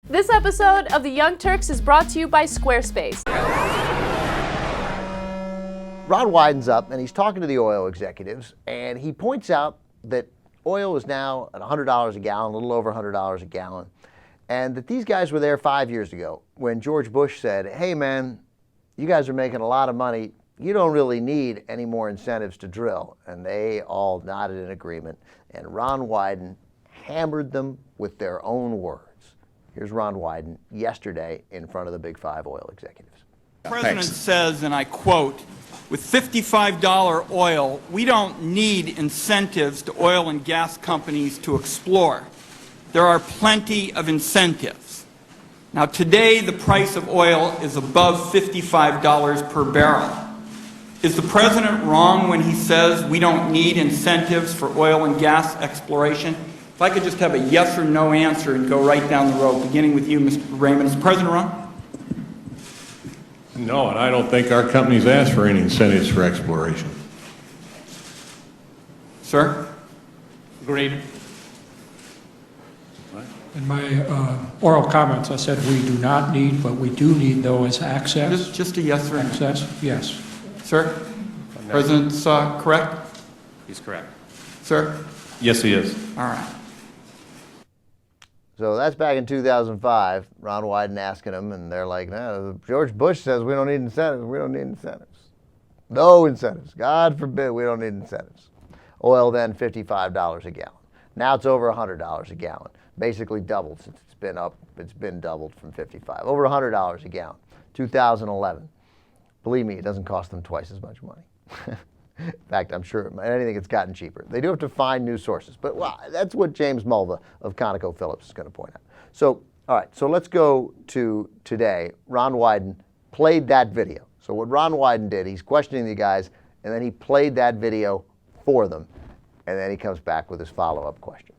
This episode of the Young Turks is brought to you by Squarespace. Ron Wyden's up and he's talking to the oil executives, and he points out that oil is now at $100 a gallon, a little over $100 a gallon, and that these guys were there 5 years ago when George Bush said, hey man, you guys are making a lot of money, you don't really need any more incentives to drill. And they all nodded in agreement, and Ron Wyden hammered them with their own words. Here's Ron Wyden yesterday in front of the Big Five oil executives. The President says, and I quote, with $55 oil, we don't need incentives to oil and gas companies to explore. There are plenty of incentives. Now today the price of oil is above $55 per barrel. Is the President wrong when he says we don't need incentives for oil and gas exploration? If I could just have a yes or no answer and go right down the road, beginning with you, Mr. Raymond. Is the President wrong? No, and I don't think our companies ask for any incentives for exploration. Sir? Agreed. In my oral comments, I said we do not need, but we do need, though, is access. Just a yes or no. Access, yes. Sir? President's correct? He's correct. Sir? Yes, he is. All right. So that's back in 2005, Ron Wyden asking them, and they're like, no, George Bush says we don't need incentives. We don't need incentives. No incentives. God forbid we don't need incentives. Oil then $55 a gallon. Now it's over $100 a gallon. Basically doubled since it's been up. It's been doubled from 55. Over $100 a gallon. 2011. Believe me, it doesn't cost them twice as much money. In fact, I'm sure anything it's gotten cheaper. They do have to find new sources, but well, that's what James Mulva of ConocoPhillips is going to point out. So, all right, so let's go to today. Ron Wyden played that video. So what Ron Wyden did, he's questioning the guys, and then he played that video for them, and then he comes back with his follow-up question.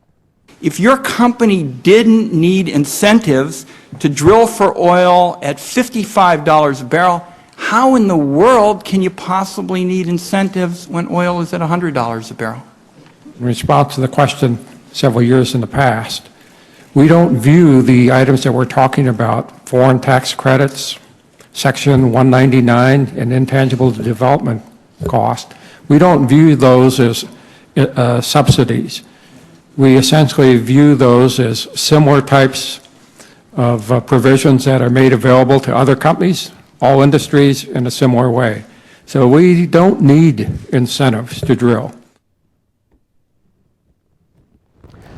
If your company didn't need incentives to drill for oil at $55 a barrel, how in the world can you possibly need incentives when oil is at $100 a barrel? In response to the question several years in the past, we don't view the items that we're talking about, foreign tax credits, Section 199, and intangible development cost, we don't view those as subsidies. We essentially view those as similar types of provisions that are made available to other companies, all industries, in a similar way. So we don't need incentives to drill.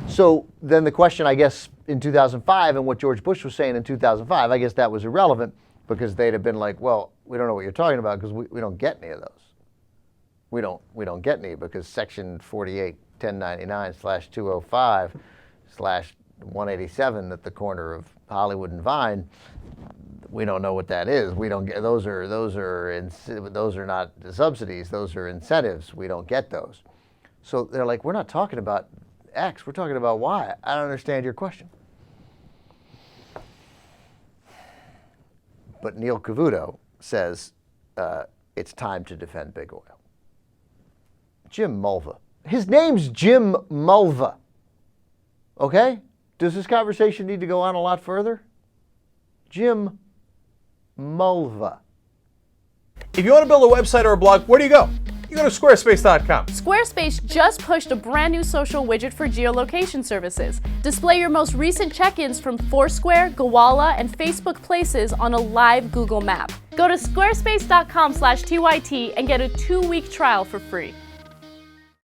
So then the question, I guess, in 2005 and what George Bush was saying in 2005, I guess that was irrelevant because they'd have been like, well, we don't know what you're talking about because we don't get any of those. We don't get any because Section 48, 1099/205/187 at the corner of Hollywood and Vine, we don't know what that is. We don't get those are not subsidies. Those are incentives. We don't get those. So they're like, we're not talking about X. We're talking about Y. I don't understand your question. But Neil Cavuto says it's time to defend big oil. Jim Mulva. His name's Jim Mulva. Okay? Does this conversation need to go on a lot further? Jim Mulva. If you want to build a website or a blog, where do you go? You go to squarespace.com. Squarespace just pushed a brand new social widget for geolocation services. Display your most recent check-ins from Foursquare, Gowalla, and Facebook Places on a live Google map. Go to squarespace.com/TYT and get a 2-week trial for free.